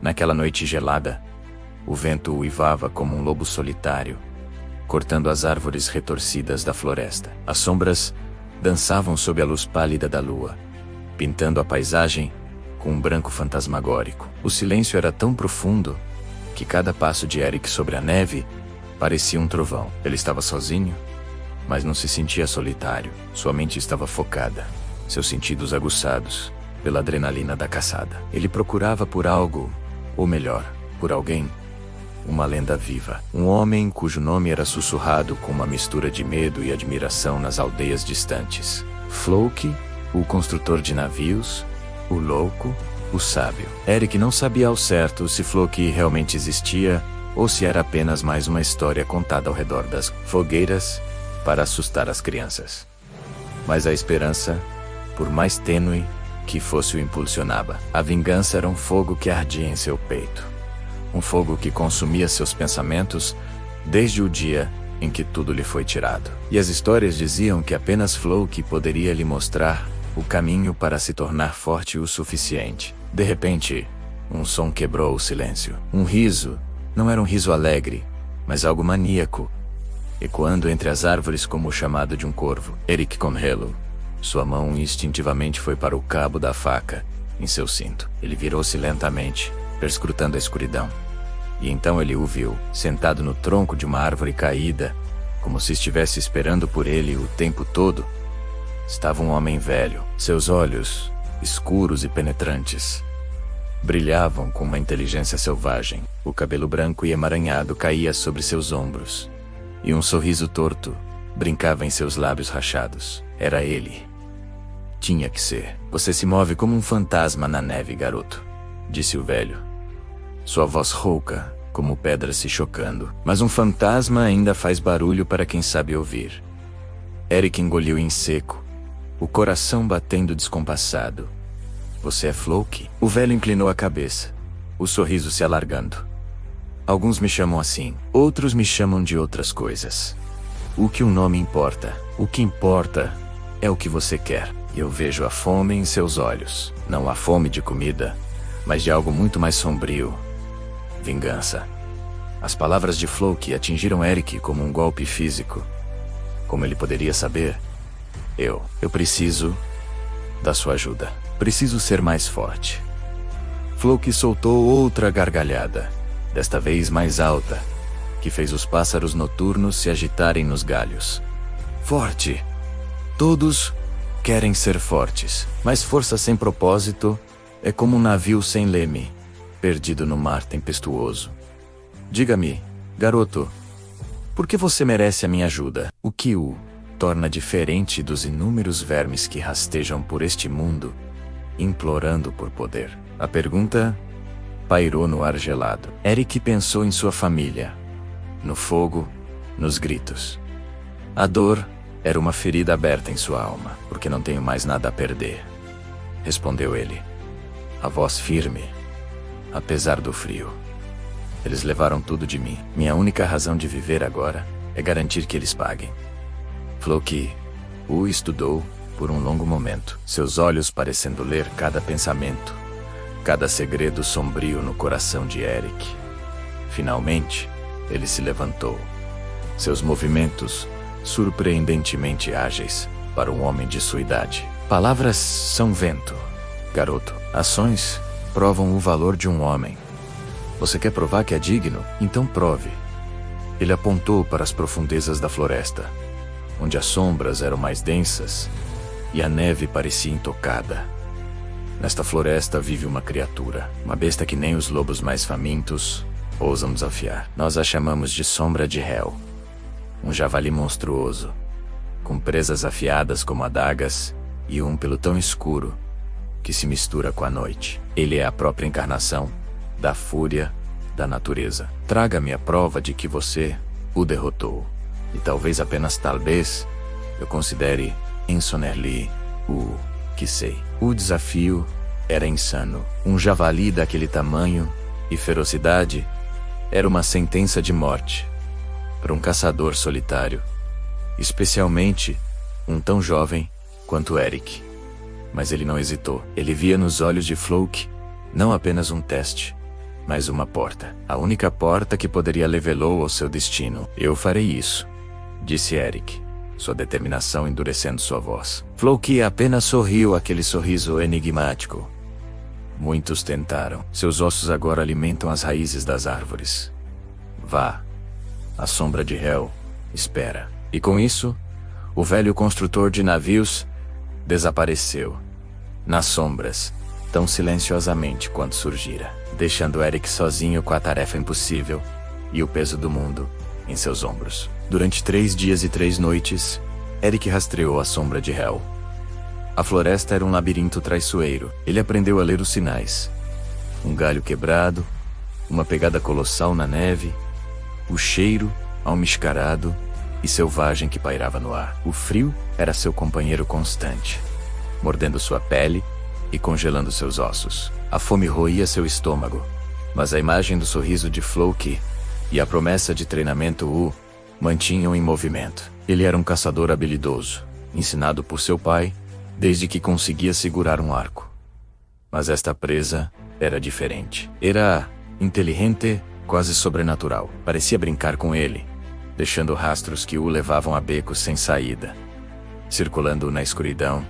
Naquela noite gelada, o vento uivava como um lobo solitário, cortando as árvores retorcidas da floresta. As sombras dançavam sob a luz pálida da lua, pintando a paisagem com um branco fantasmagórico. O silêncio era tão profundo que cada passo de Eric sobre a neve parecia um trovão. Ele estava sozinho, mas não se sentia solitário. Sua mente estava focada, seus sentidos aguçados pela adrenalina da caçada. Ele procurava por algo, ou melhor, por alguém, uma lenda viva. Um homem cujo nome era sussurrado com uma mistura de medo e admiração nas aldeias distantes. Floki, o construtor de navios, o louco, o sábio. Eric não sabia ao certo se Floki realmente existia ou se era apenas mais uma história contada ao redor das fogueiras para assustar as crianças. Mas a esperança, por mais tênue que fosse, o impulsionava. A vingança era um fogo que ardia em seu peito. Um fogo que consumia seus pensamentos desde o dia em que tudo lhe foi tirado. E as histórias diziam que apenas Floki poderia lhe mostrar o caminho para se tornar forte o suficiente. De repente, um som quebrou o silêncio. Um riso. Não era um riso alegre, mas algo maníaco, ecoando entre as árvores como o chamado de um corvo. Eric Conrelo. Sua mão instintivamente foi para o cabo da faca em seu cinto. Ele virou-se lentamente, perscrutando a escuridão. E então ele o viu, sentado no tronco de uma árvore caída, como se estivesse esperando por ele o tempo todo. Estava um homem velho. Seus olhos, escuros e penetrantes, brilhavam com uma inteligência selvagem. O cabelo branco e emaranhado caía sobre seus ombros, e um sorriso torto brincava em seus lábios rachados. Era ele. Tinha que ser. Você se move como um fantasma na neve, garoto, disse o velho. Sua voz rouca, como pedras se chocando. Mas um fantasma ainda faz barulho para quem sabe ouvir. Eric engoliu em seco, o coração batendo descompassado. Você é Floki? O velho inclinou a cabeça, o sorriso se alargando. Alguns me chamam assim, outros me chamam de outras coisas. O que o nome importa? O que importa é o que você quer. Eu vejo a fome em seus olhos. Não a fome de comida, mas de algo muito mais sombrio. Vingança. As palavras de Floki atingiram Eric como um golpe físico. Como ele poderia saber? Eu preciso da sua ajuda. Preciso ser mais forte. Floki soltou outra gargalhada, desta vez mais alta, que fez os pássaros noturnos se agitarem nos galhos. Forte. Todos querem ser fortes, mas força sem propósito é como um navio sem leme, perdido no mar tempestuoso. Diga-me, garoto, por que você merece a minha ajuda? O que o torna diferente dos inúmeros vermes que rastejam por este mundo, implorando por poder? A pergunta pairou no ar gelado. Eric pensou em sua família, no fogo, nos gritos. A dor era uma ferida aberta em sua alma. Porque não tenho mais nada a perder, respondeu ele, a voz firme, apesar do frio. Eles levaram tudo de mim. Minha única razão de viver agora é garantir que eles paguem. Floki o estudou por um longo momento, seus olhos parecendo ler cada pensamento, cada segredo sombrio no coração de Eric. Finalmente, ele se levantou. Seus movimentos surpreendentemente ágeis para um homem de sua idade. Palavras são vento, garoto. Ações provam o valor de um homem. Você quer provar que é digno? Então prove. Ele apontou para as profundezas da floresta, onde as sombras eram mais densas e a neve parecia intocada. Nesta floresta vive uma criatura, uma besta que nem os lobos mais famintos ousam desafiar. Nós a chamamos de Sombra de Hel. Um javali monstruoso, com presas afiadas como adagas e um pelo tão escuro que se mistura com a noite. Ele é a própria encarnação da fúria da natureza. Traga-me a prova de que você o derrotou. E talvez, apenas talvez, eu considere Ensonerli o que sei. O desafio era insano. Um javali daquele tamanho e ferocidade era uma sentença de morte para um caçador solitário, especialmente um tão jovem quanto Eric. Mas ele não hesitou. Ele via nos olhos de Floki não apenas um teste, mais uma porta. A única porta que poderia levá-lo ao seu destino. Eu farei isso, disse Eric, sua determinação endurecendo sua voz. Floki apenas sorriu aquele sorriso enigmático. Muitos tentaram. Seus ossos agora alimentam as raízes das árvores. Vá. A sombra de Hel espera. E com isso, o velho construtor de navios desapareceu nas sombras, tão silenciosamente quanto surgira, deixando Eric sozinho com a tarefa impossível e o peso do mundo em seus ombros. Durante 3 dias e 3 noites, Eric rastreou a sombra de Hel. A floresta era um labirinto traiçoeiro. Ele aprendeu a ler os sinais. Um galho quebrado, uma pegada colossal na neve, o cheiro almiscarado e selvagem que pairava no ar. O frio era seu companheiro constante, mordendo sua pele e congelando seus ossos. A fome roía seu estômago, mas a imagem do sorriso de Floki e a promessa de treinamento o mantinham em movimento. Ele era um caçador habilidoso, ensinado por seu pai, desde que conseguia segurar um arco. Mas esta presa era diferente. Era inteligente, quase sobrenatural. Parecia brincar com ele, deixando rastros que o levavam a becos sem saída. Circulando na escuridão,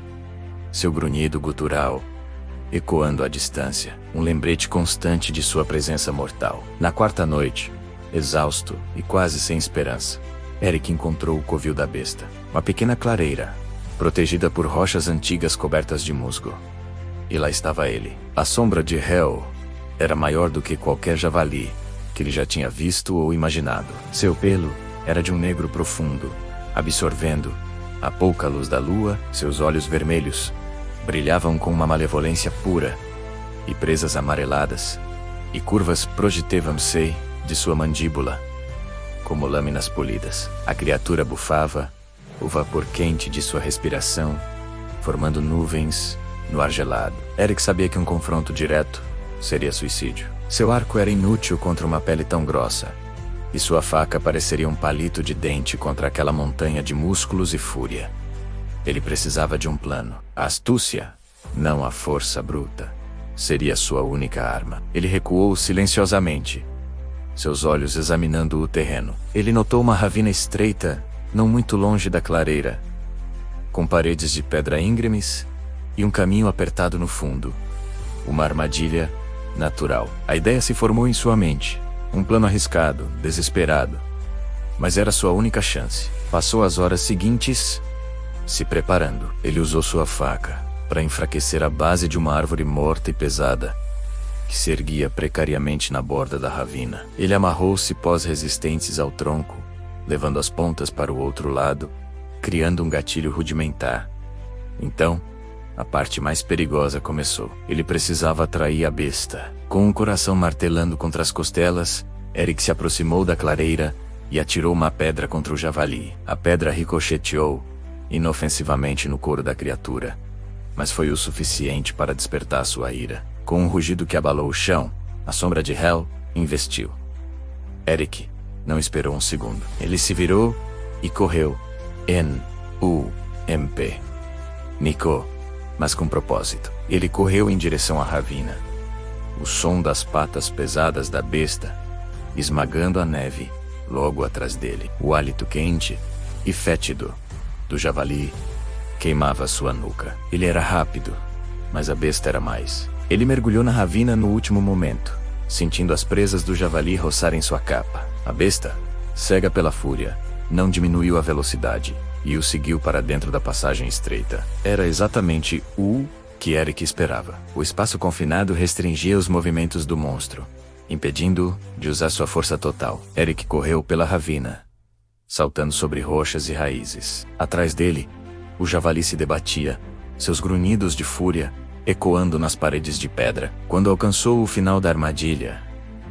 seu grunhido gutural ecoando à distância, um lembrete constante de sua presença mortal. Na 4ª noite, exausto e quase sem esperança, Eric encontrou o covil da besta, uma pequena clareira, protegida por rochas antigas cobertas de musgo. E lá estava ele. A sombra de Hel era maior do que qualquer javali que ele já tinha visto ou imaginado. Seu pelo era de um negro profundo, absorvendo a pouca luz da lua. Seus olhos vermelhos brilhavam com uma malevolência pura, e presas amareladas e curvas projetavam-se de sua mandíbula como lâminas polidas. A criatura bufava, o vapor quente de sua respiração formando nuvens no ar gelado. Eric sabia que um confronto direto seria suicídio. Seu arco era inútil contra uma pele tão grossa, e sua faca pareceria um palito de dente contra aquela montanha de músculos e fúria. Ele precisava de um plano. A astúcia, não a força bruta, seria sua única arma. Ele recuou silenciosamente, seus olhos examinando o terreno. Ele notou uma ravina estreita, não muito longe da clareira, com paredes de pedra íngremes e um caminho apertado no fundo. Uma armadilha natural. A ideia se formou em sua mente. Um plano arriscado, desesperado. Mas era sua única chance. Passou as horas seguintes se preparando. Ele usou sua faca para enfraquecer a base de uma árvore morta e pesada que se erguia precariamente na borda da ravina. Ele amarrou cipós resistentes ao tronco, levando as pontas para o outro lado, criando um gatilho rudimentar. Então, a parte mais perigosa começou. Ele precisava atrair a besta. Com o coração martelando contra as costelas, Eric se aproximou da clareira e atirou uma pedra contra o javali. A pedra ricocheteou inofensivamente no couro da criatura, mas foi o suficiente para despertar sua ira. Com um rugido que abalou o chão, a sombra de Hel investiu. Eric não esperou um segundo. Ele se virou e correu. N-U-M-P. Nico, mas com propósito. Ele correu em direção à ravina. O som das patas pesadas da besta esmagando a neve logo atrás dele. O hálito quente e fétido do javali queimava sua nuca. Ele era rápido, mas a besta era mais. Ele mergulhou na ravina no último momento, sentindo as presas do javali roçarem sua capa. A besta, cega pela fúria, não diminuiu a velocidade e o seguiu para dentro da passagem estreita. Era exatamente o que Eric esperava. O espaço confinado restringia os movimentos do monstro, impedindo-o de usar sua força total. Eric correu pela ravina, saltando sobre rochas e raízes. Atrás dele, o javali se debatia, seus grunhidos de fúria ecoando nas paredes de pedra. Quando alcançou o final da armadilha,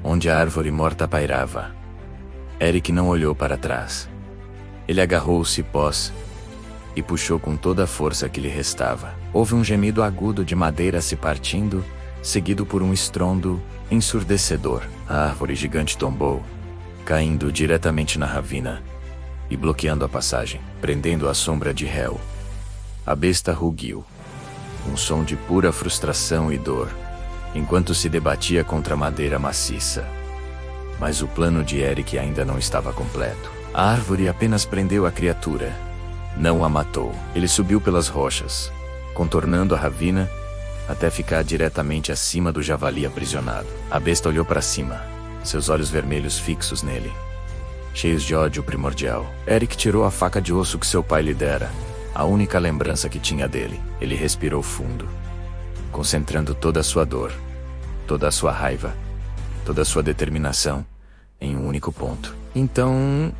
onde a árvore morta pairava, Eric não olhou para trás. Ele agarrou os cipós e puxou com toda a força que lhe restava. Houve um gemido agudo de madeira se partindo, seguido por um estrondo ensurdecedor. A árvore gigante tombou, caindo diretamente na ravina e bloqueando a passagem, prendendo a sombra de Hel. A besta rugiu, um som de pura frustração e dor, enquanto se debatia contra a madeira maciça. Mas o plano de Eric ainda não estava completo. A árvore apenas prendeu a criatura. Não a matou. Ele subiu pelas rochas, contornando a ravina, até ficar diretamente acima do javali aprisionado. A besta olhou para cima, seus olhos vermelhos fixos nele, cheios de ódio primordial. Eric tirou a faca de osso que seu pai lhe dera, a única lembrança que tinha dele. Ele respirou fundo, concentrando toda a sua dor, toda a sua raiva, toda a sua determinação em um único ponto. Então,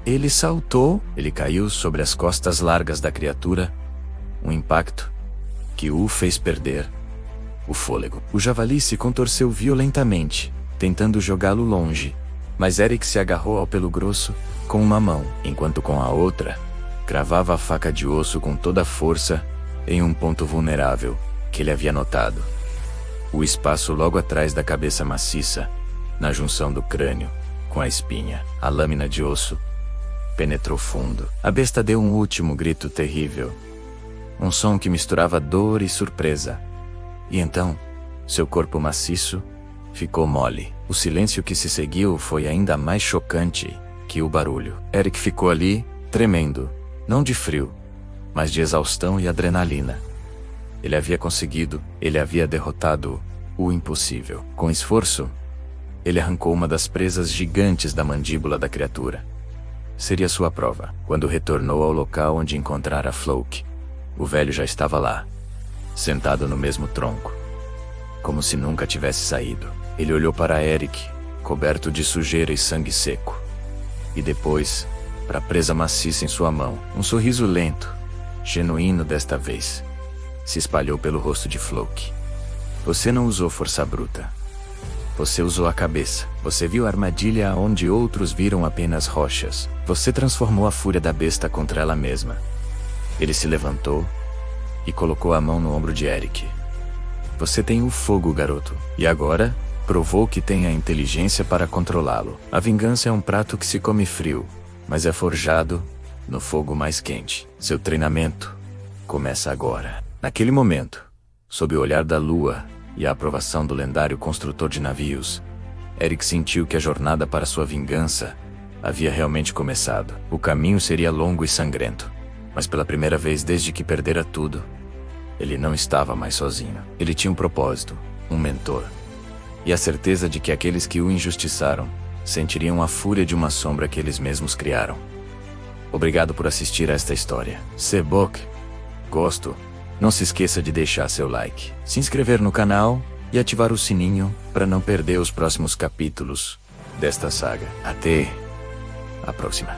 ele saltou. Ele caiu sobre as costas largas da criatura, um impacto que o fez perder o fôlego. O javali se contorceu violentamente, tentando jogá-lo longe, mas Eric se agarrou ao pelo grosso com uma mão, enquanto com a outra cravava a faca de osso com toda a força em um ponto vulnerável que ele havia notado. O espaço logo atrás da cabeça maciça, na junção do crânio com a espinha. A lâmina de osso penetrou fundo. A besta deu um último grito terrível, um som que misturava dor e surpresa. E então, seu corpo maciço ficou mole. O silêncio que se seguiu foi ainda mais chocante que o barulho. Eric ficou ali, tremendo, não de frio, mas de exaustão e adrenalina. Ele havia conseguido, ele havia derrotado o impossível. Com esforço, ele arrancou uma das presas gigantes da mandíbula da criatura. Seria sua prova. Quando retornou ao local onde encontrara Floki, o velho já estava lá, sentado no mesmo tronco, como se nunca tivesse saído. Ele olhou para Eric, coberto de sujeira e sangue seco, e depois para a presa maciça em sua mão. Um sorriso lento, genuíno desta vez, se espalhou pelo rosto de Floki. Você não usou força bruta. Você usou a cabeça. Você viu a armadilha onde outros viram apenas rochas. Você transformou a fúria da besta contra ela mesma. Ele se levantou e colocou a mão no ombro de Eric. Você tem o fogo, garoto. E agora, provou que tem a inteligência para controlá-lo. A vingança é um prato que se come frio, mas é forjado no fogo mais quente. Seu treinamento começa agora. Naquele momento, sob o olhar da lua e a aprovação do lendário construtor de navios, Eric sentiu que a jornada para sua vingança havia realmente começado. O caminho seria longo e sangrento, mas pela primeira vez desde que perdera tudo, ele não estava mais sozinho. Ele tinha um propósito, um mentor, e a certeza de que aqueles que o injustiçaram sentiriam a fúria de uma sombra que eles mesmos criaram. Obrigado por assistir a esta história. Sebok, gosto. Não se esqueça de deixar seu like, se inscrever no canal e ativar o sininho para não perder os próximos capítulos desta saga. Até a próxima.